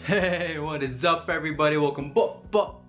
Hey, what is up everybody? Welcome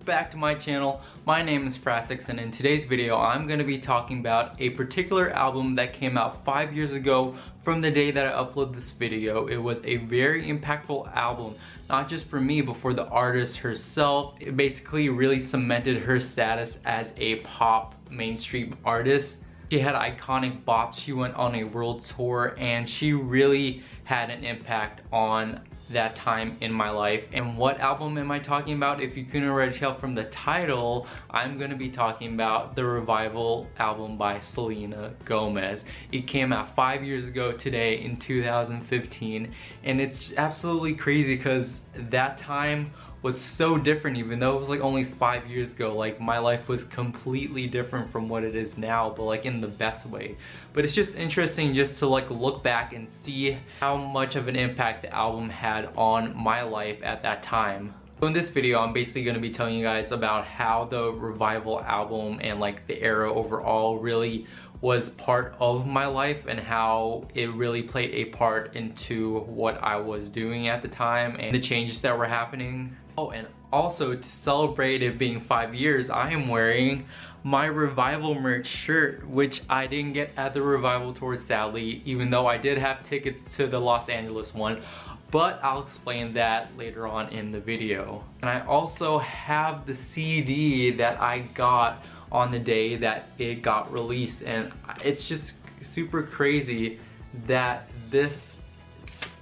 back to my channel. My name is Frassix, and in today's video I'm going to be talking about a particular album that came out 5 years ago from the day that I uploaded this video. It was a very impactful album, not just for me but for the artist herself. It basically really cemented her status as a pop mainstream artist. She had iconic bops, she went on a world tour, and she really had an impact on that time in my life. And what album am I talking about? If you couldn't already tell from the title, I'm gonna be talking about the Revival album by Selena Gomez. It came out 5 years ago today in 2015, and it's absolutely crazy because that time was so different. Even though it was like only 5 years ago, like my life was completely different from what it is now, but like in the best way. But it's just interesting just to like look back and see how much of an impact the album had on my life at that time. So in this video, I'm basically going to be telling you guys about how the Revival album and like the era overall really was part of my life and how it really played a part into what I was doing at the time and the changes that were happening. Oh, and also to celebrate it being 5 years, I am wearing my Revival merch shirt, which I didn't get at the Revival tour sadly, even though I did have tickets to the Los Angeles one. But I'll explain that later on in the video. And I also have the CD that I got on the day that it got released, and it's just super crazy that this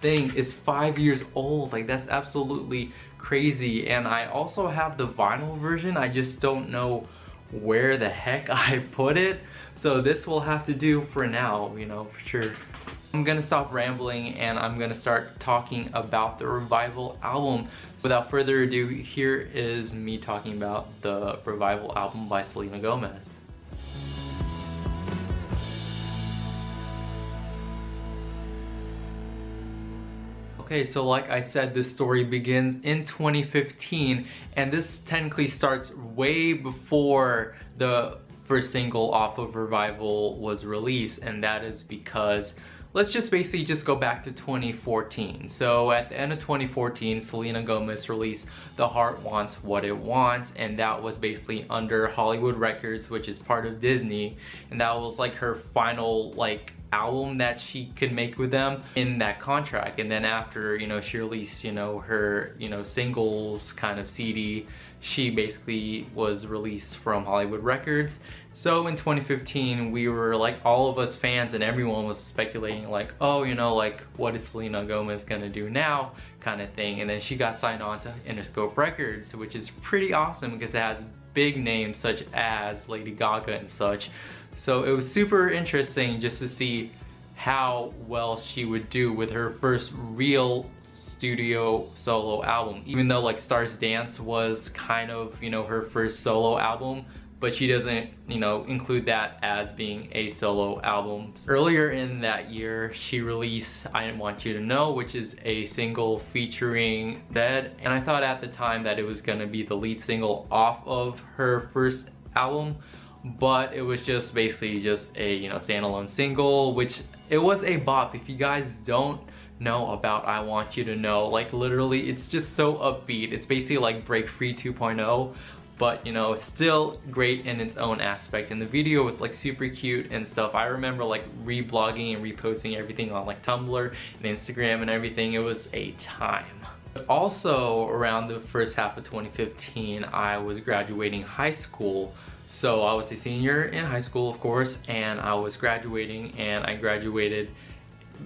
thing is 5 years old. Like, that's absolutely crazy. And I also have the vinyl version. I just don't know where the heck I put it, so this will have to do for now, you know, for sure. I'm gonna stop rambling and I'm gonna start talking about the Revival album. Without further ado, here is me talking about the Revival album by Selena Gomez. Okay, so like I said, this story begins in 2015, and this technically starts way before the first single off of Revival was released, and that is because let's just basically just go back to 2014. So at the end of 2014, Selena Gomez released The Heart Wants What It Wants, and that was basically under Hollywood Records, which is part of Disney, and that was like her final like album that she could make with them in that contract. And then after, you know, she released, you know, her, you know, singles kind of CD, she basically was released from Hollywood Records. So in 2015, we were like, all of us fans and everyone was speculating like, oh, you know, like what is Selena Gomez gonna do now kind of thing. And then she got signed on to Interscope Records, which is pretty awesome because it has big names such as Lady Gaga and such. So it was super interesting just to see how well she would do with her first real studio solo album. Even though like Stars Dance was kind of, you know, her first solo album, but she doesn't, you know, include that as being a solo album. Earlier in that year, she released I Want You to Know, which is a single featuring Zedd. And I thought at the time that it was gonna be the lead single off of her first album, but it was just basically just a, you know, standalone single, which it was a bop. If you guys don't know about I Want You to Know, like literally it's just so upbeat. It's basically like Break Free 2.0, but you know, still great in its own aspect. And the video was like super cute and stuff. I remember like reblogging and reposting everything on like Tumblr and Instagram and everything. It was a time. But also around the first half of 2015, I was graduating high school. So I was a senior in high school, of course, and I was graduating, and I graduated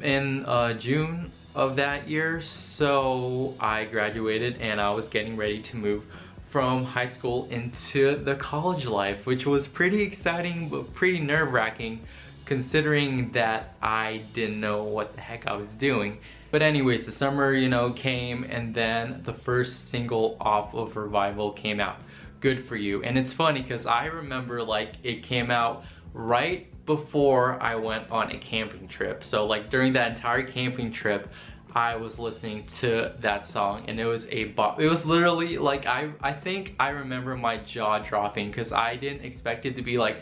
in June of that year. So I graduated and I was getting ready to move from high school into the college life, which was pretty exciting but pretty nerve-wracking considering that I didn't know what the heck I was doing. But anyways, the summer, you know, came, and then the first single off of Revival came out, Good For You. And it's funny because I remember like it came out right before I went on a camping trip. So like during that entire camping trip, I was listening to that song, and it was a bop. It was literally like, I think I remember my jaw dropping because I didn't expect it to be like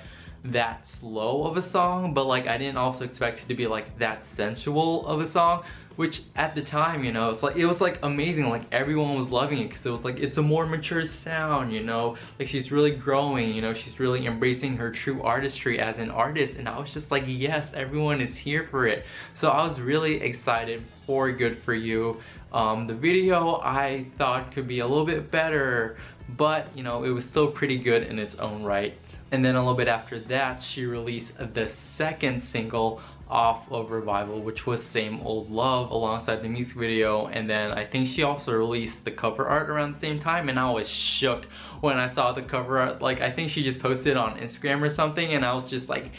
that slow of a song, but like I didn't also expect it to be like that sensual of a song, which at the time, you know, it was like amazing. Like everyone was loving it because it was like it's a more mature sound, you know, like she's really growing, you know, she's really embracing her true artistry as an artist. And I was just like, yes, everyone is here for it. So I was really excited for Good For You. The video I thought could be a little bit better, but you know, it was still pretty good in its own right. And then a little bit after that, she released the second single off of Revival, which was Same Old Love, alongside the music video. And then I think she also released the cover art around the same time, and I was shook when I saw the cover art. Like, I think she just posted on Instagram or something, and I was just like,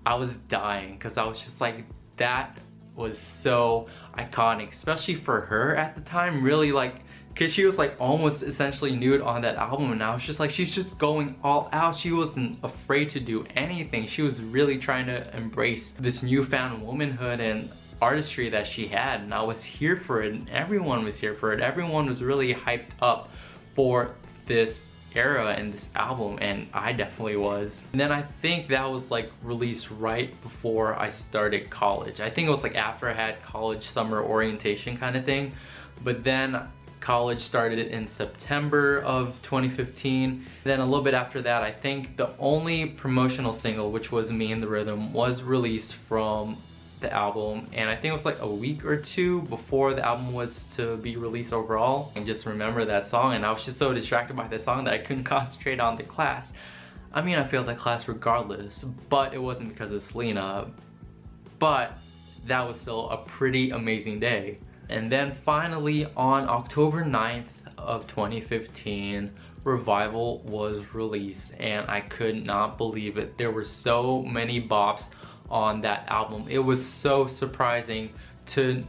I was dying, because I was just like, that was so iconic, especially for her at the time. Really, like, because she was like almost essentially nude on that album, and I was just like, she's just going all out. She wasn't afraid to do anything. She was really trying to embrace this newfound womanhood and artistry that she had, and I was here for it, and everyone was here for it. Everyone was really hyped up for this era and this album, and I definitely was. And then I think that was like released right before I started college. I think it was like after I had college summer orientation kind of thing, but then college started in September of 2015. Then a little bit after that, I think the only promotional single, which was Me and the Rhythm, was released from the album, and I think it was like a week or two before the album was to be released overall. And just remember that song, and I was just so distracted by the song that I couldn't concentrate on the class. I mean, I failed that class regardless, but it wasn't because of Selena. But that was still a pretty amazing day. And then finally on October 9th of 2015, Revival was released, and I could not believe it. There were so many bops on that album. It was so surprising to,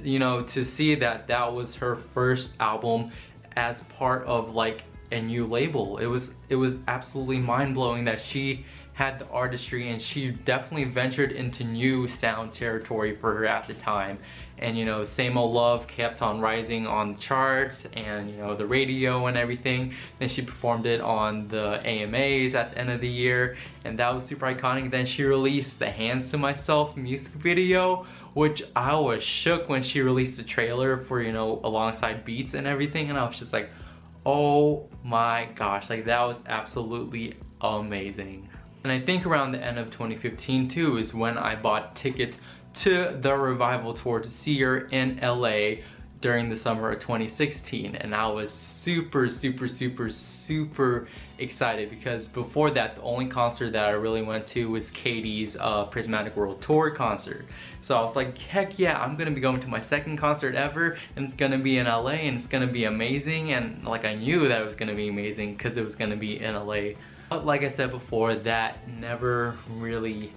you know, to see that that was her first album as part of like a new label. It was absolutely mind-blowing that she had the artistry, and she definitely ventured into new sound territory for her at the time. And you know, Same Old Love kept on rising on the charts and, you know, the radio and everything. Then she performed it on the AMAs at the end of the year, and that was super iconic. Then she released the Hands to Myself music video, which I was shook when she released the trailer for, you know, alongside beats and everything, and I was just like, oh my gosh, like that was absolutely amazing. And I think around the end of 2015 too is when I bought tickets to the Revival tour to see her in LA during the summer of 2016, and I was super excited, because before that the only concert that I really went to was Katie's Prismatic World Tour concert. So I was like, heck yeah, I'm gonna be going to my second concert ever, and it's gonna be in LA, and it's gonna be amazing. And like, I knew that it was gonna be amazing because it was gonna be in LA. But like I said before, that never really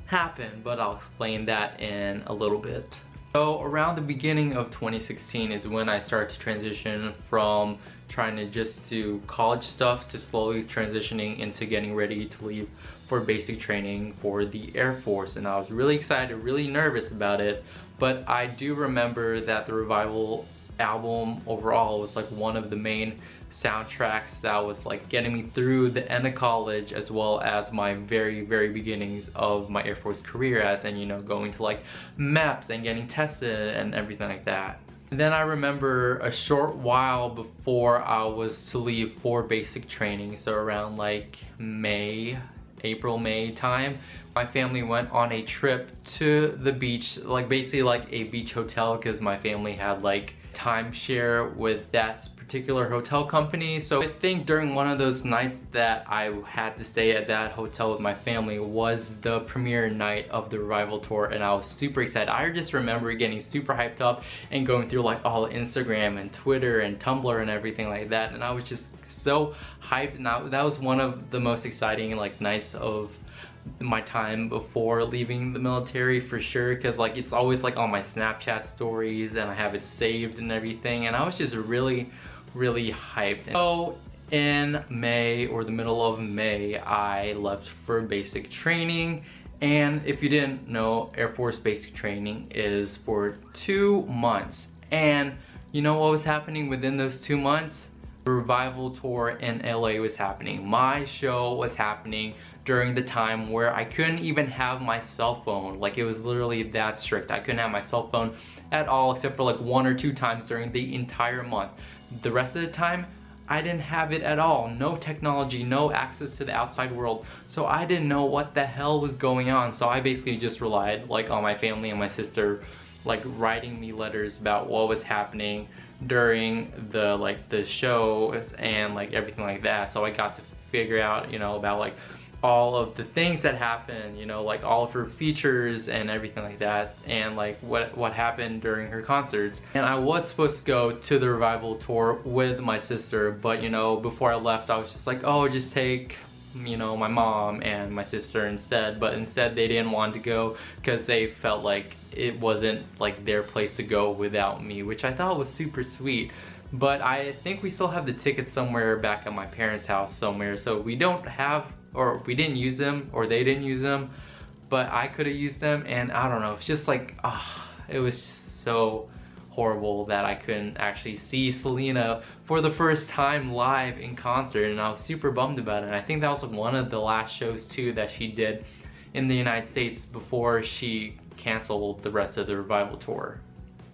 happened, but I'll explain that in a little bit. So around the beginning of 2016 is when I started to transition from trying to just do college stuff to slowly transitioning into getting ready to leave for basic training for the Air Force. And I was really excited, really nervous about it, but I do remember that the Revival album overall was like one of the main soundtracks that was like getting me through the end of college, as well as my very beginnings of my Air Force career, as in, you know, going to like MEPS and getting tested and everything like that. And then I remember a short while before I was to leave for basic training, so around like April, May time, my family went on a trip to the beach, like basically like a beach hotel, because my family had like timeshare with that particular hotel company. So I think during one of those nights that I had to stay at that hotel with my family was the premiere night of the Revival tour, and I was super excited. I just remember getting super hyped up and going through like all Instagram and Twitter and Tumblr and everything like that, and I was just so hyped. And that was one of the most exciting like nights of my time before leaving the military, for sure, because like it's always like on my Snapchat stories and I have it saved and everything, and I was just really hyped. So in May, or the middle of May, I left for basic training. And if you didn't know, Air Force basic training is for 2 months, and you know what was happening within those 2 months? The Revival tour in LA was happening. My show was happening during the time where I couldn't even have my cell phone. Like, it was literally that strict. I couldn't have my cell phone at all except for like 1 or 2 times during the entire month. The rest of the time, I didn't have it at all. No technology, no access to the outside world. So I didn't know what the hell was going on. So I basically just relied like on my family and my sister like writing me letters about what was happening during the shows and like everything like that. So I got to figure out, you know, about like all of the things that happened, you know, like all of her features and everything like that, and like what happened during her concerts. And I was supposed to go to the Revival tour with my sister, but you know, before I left I was just like, oh, just take, you know, my mom and my sister instead. But instead they didn't want to go because they felt like it wasn't like their place to go without me, which I thought was super sweet. But I think we still have the tickets somewhere back at my parents' house somewhere, so we don't have, or we didn't use them, or they didn't use them, but I could have used them. And I don't know, it's just like, it was just so horrible that I couldn't actually see Selena for the first time live in concert, and I was super bummed about it. And I think that was like one of the last shows too that she did in the United States before she canceled the rest of the Revival tour.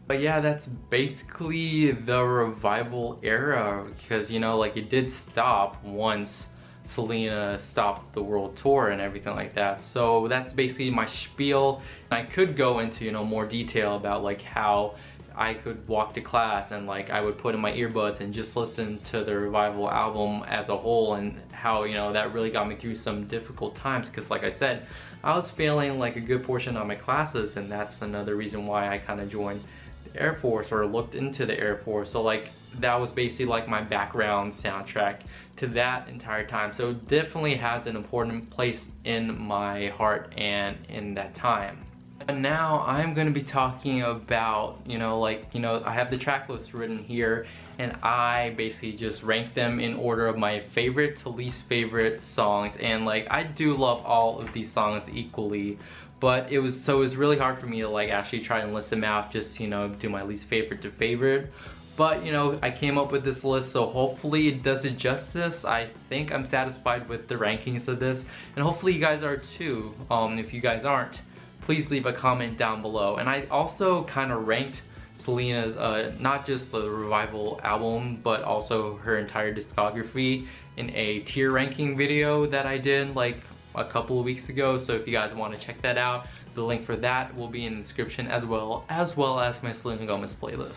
But yeah, that's basically the Revival era, because you know, like, it did stop once Selena stopped the world tour and everything like that. So that's basically my spiel. I could go into, you know, more detail about like how I could walk to class and like I would put in my earbuds and just listen to the Revival album as a whole, and how, you know, that really got me through some difficult times, because like I said, I was failing like a good portion of my classes, and that's another reason why I kind of joined the Air Force, or looked into the Air Force. So like that was basically like my background soundtrack to that entire time. So it definitely has an important place in my heart and in that time. And now I'm going to be talking about, you know, like, you know, I have the track list written here, and I basically just rank them in order of my favorite to least favorite songs. And like, I do love all of these songs equally, but it was really hard for me to like actually try and list them out, just, you know, do my least favorite to favorite. But you know, I came up with this list, so hopefully it does it justice. I think I'm satisfied with the rankings of this, and hopefully you guys are too. If you guys aren't, please leave a comment down below. And I also kind of ranked Selena's not just the Revival album, but also her entire discography in a tier ranking video that I did like a couple of weeks ago. So if you guys want to check that out, the link for that will be in the description, as well as my Selena Gomez playlist.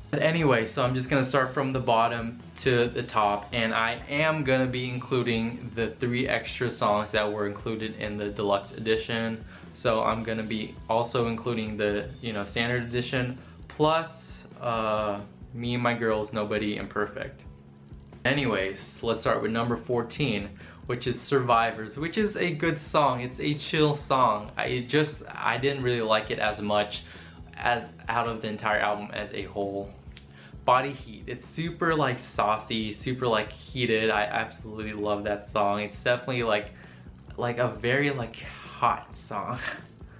But anyway, so I'm just gonna start from the bottom to the top, and I am gonna be including the 3 extra songs that were included in the deluxe edition. So I'm gonna be also including the, you know, standard edition, plus Me and My Girls, Nobody Imperfect. Anyways, let's start with number 14, which is Survivors, which is a good song. It's a chill song. I didn't really like it as much as out of the entire album as a whole. Body Heat, it's super like saucy, super like heated. I absolutely love that song. It's definitely like a very like hot song.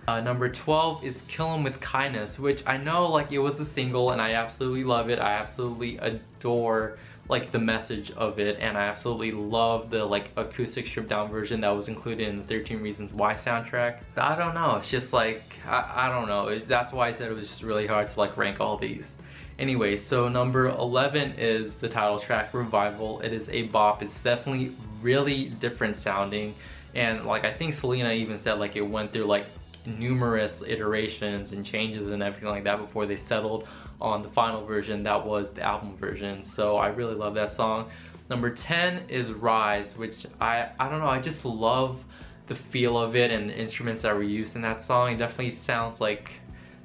Number 12 is Kill 'Em With Kindness, which I know like it was a single, and I absolutely love it. I absolutely adore like the message of it, and I absolutely love the like acoustic stripped down version that was included in the 13 Reasons Why soundtrack. I don't know, it's just like, I don't know, that's why I said it was just really hard to like rank all these. Anyway, so number 11 is the title track, Revival. It is a bop. It's definitely really different sounding, and like I think Selena even said like it went through like numerous iterations and changes and everything like that before they settled on the final version that was the album version. So I really love that song. Number 10 is Rise, which I don't know, I just love the feel of it and the instruments that were used in that song. It definitely sounds like,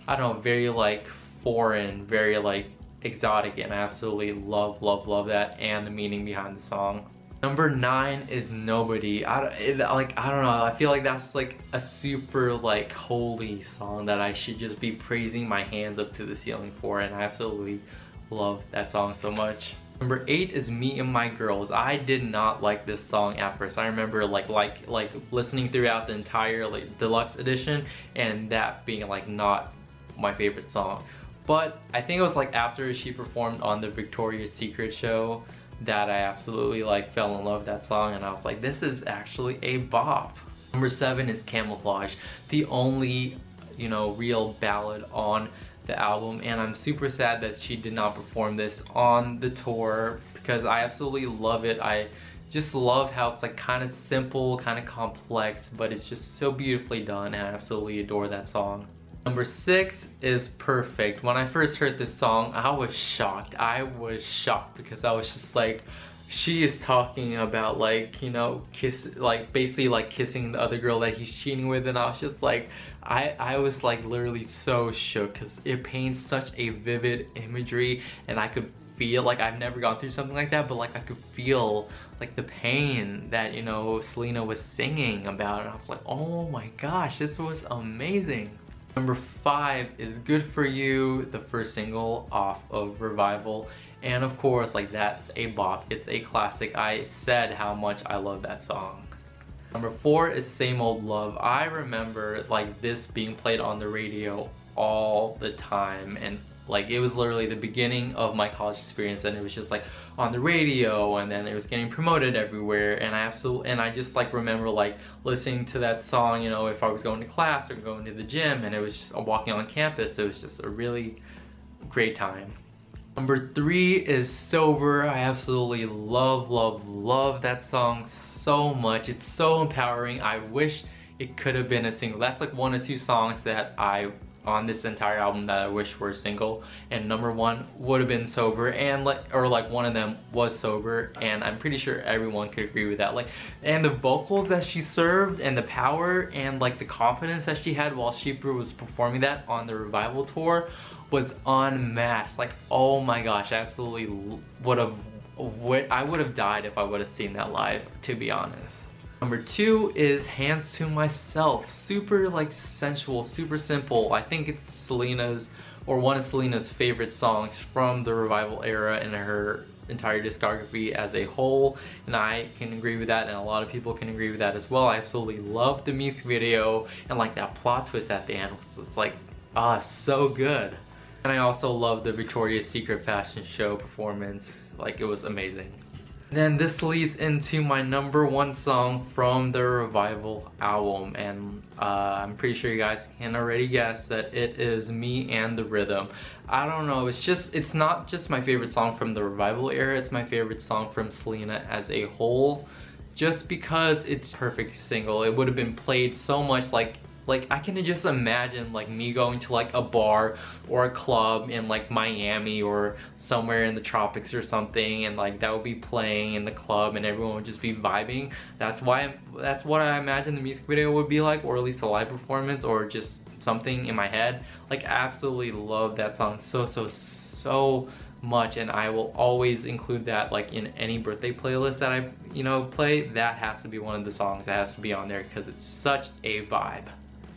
I don't know, very like foreign, very like exotic, and I absolutely love that and the meaning behind the song. Number 9 is Nobody. I don't know, I feel like that's like a super like holy song that I should just be praising my hands up to the ceiling for, and I absolutely love that song so much. Number 8 is Me and My Girls. I did not like this song at first. I remember like listening throughout the entire like deluxe edition, and that being like not my favorite song. But I think it was like after she performed on the Victoria's Secret show that I absolutely like fell in love with that song, and I was like, this is actually a bop. Number 7 is Camouflage, the only, you know, real ballad on the album, and I'm super sad that she did not perform this on the tour because I absolutely love it. I just love how it's like kind of simple, kind of complex, but it's just so beautifully done, and I absolutely adore that song. Number 6 is Perfect. When I first heard this song, I was shocked. I was shocked because I was just like, she is talking about, like, you know, basically like kissing the other girl that he's cheating with, and I was just like, I was like literally so shook because it paints such a vivid imagery, and I could feel, like, I've never gone through something like that, but like I could feel like the pain that, you know, Selena was singing about, and I was like, oh my gosh, this was amazing. Number 5 is Good For You, the first single off of Revival. And of course, like, that's a bop. It's a classic. I said how much I love that song. Number 4 is Same Old Love. I remember like this being played on the radio all the time, and like it was literally the beginning of my college experience, and it was just like on the radio, and then it was getting promoted everywhere, and I just like remember like listening to that song, you know, if I was going to class or going to the gym, and it was just walking on campus. It was just a really great time. Number 3 is Sober. I absolutely love that song so much. It's so empowering. I wish it could have been a single. That's like one or two songs that on this entire album that I wish were a single, and number 1 would have been Sober, and like one of them was Sober, and I'm pretty sure everyone could agree with that. Like, and the vocals that she served, and the power, and like the confidence that she had while she was performing that on the Revival tour was unmatched. Like, oh my gosh, I absolutely I would have died if I would have seen that live, to be honest. Number 2 is Hands to Myself. Super like sensual, super simple. I think it's Selena's, or one of Selena's favorite songs from the Revival era and her entire discography as a whole, and I can agree with that, and a lot of people can agree with that as well. I absolutely love the music video, and like that plot twist at the end. It's like, so good. And I also love the Victoria's Secret fashion show performance. Like, it was amazing. Then this leads into my number 1 song from the Revival album, and I'm pretty sure you guys can already guess that it is Me and the Rhythm. I don't know, it's not just my favorite song from the Revival era, it's my favorite song from Selena as a whole, just because it's a perfect single. It would have been played so much, like I can just imagine like me going to like a bar or a club in like Miami or somewhere in the tropics or something, and like that would be playing in the club and everyone would just be vibing. That's what I imagine the music video would be like, or at least a live performance, or just something in my head. Like, absolutely love that song so much, and I will always include that like in any birthday playlist that I, you know, play. That has to be one of the songs that has to be on there because it's such a vibe.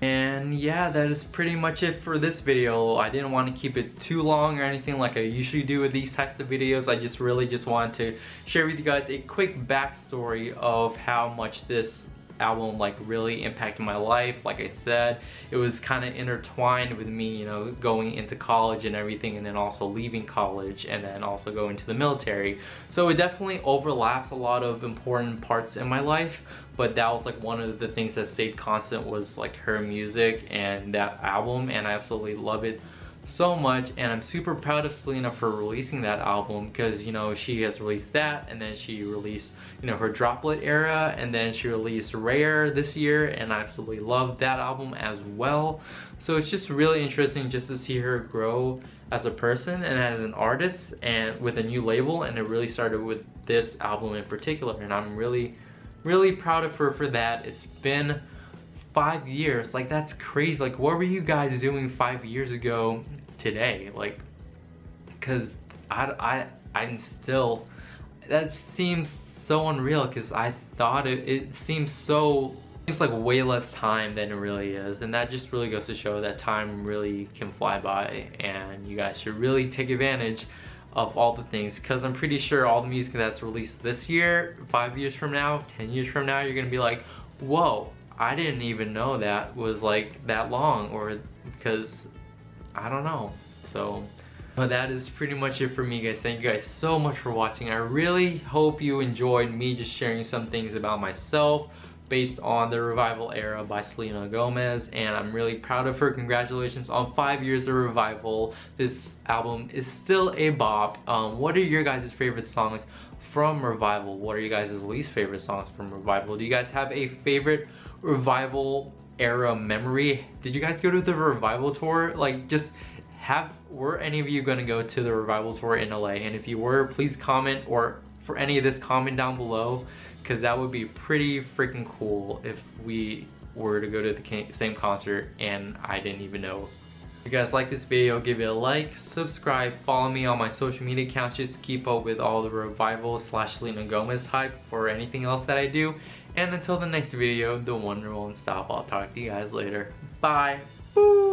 And yeah, that is pretty much it for this video. I didn't want to keep it too long or anything like I usually do with these types of videos. I just really wanted to share with you guys a quick backstory of how much this album like really impacted my life. Like I said, it was kind of intertwined with me, you know, going into college and everything, and then also leaving college, and then also going to the military. So it definitely overlaps a lot of important parts in my life, but that was like one of the things that stayed constant was like her music and that album, and I absolutely love it so much. And I'm super proud of Selena for releasing that album, because, you know, she has released that, and then she released, you know, her Droplet era, and then she released Rare this year, and I absolutely love that album as well. So it's just really interesting just to see her grow as a person and as an artist, and with a new label, and it really started with this album in particular, and I'm really proud of her for that. It's been 5 years. Like, that's crazy. Like, what were you guys doing 5 years ago today? Like, because I'm still, that seems so unreal, because I thought it seems like way less time than it really is, and that just really goes to show that time really can fly by, and you guys should really take advantage of all the things, because I'm pretty sure all the music that's released this year, 5 years from now, 10 years from now, you're gonna be like, whoa, I didn't even know that was like that long, or because I don't know. So But that is pretty much it for me, guys. Thank you guys so much for watching. I really hope you enjoyed me just sharing some things about myself based on the Revival era by Selena Gomez, and I'm really proud of her. Congratulations on 5 years of Revival. This album is still a bop. What are your guys' favorite songs from Revival? What are you guys' least favorite songs from Revival? Do you guys have a favorite Revival era memory? Did you guys go to the Revival tour? Like, just were any of you gonna go to the Revival tour in LA? And if you were, please comment, or for any of this, comment down below, because that would be pretty freaking cool if we were to go to the same concert and I didn't even know. If you guys like this video, give it a like, subscribe, follow me on my social media accounts just to keep up with all the Revival / Selena Gomez hype for anything else that I do. And until the next video, the wonder won't stop. I'll talk to you guys later. Bye. Woo!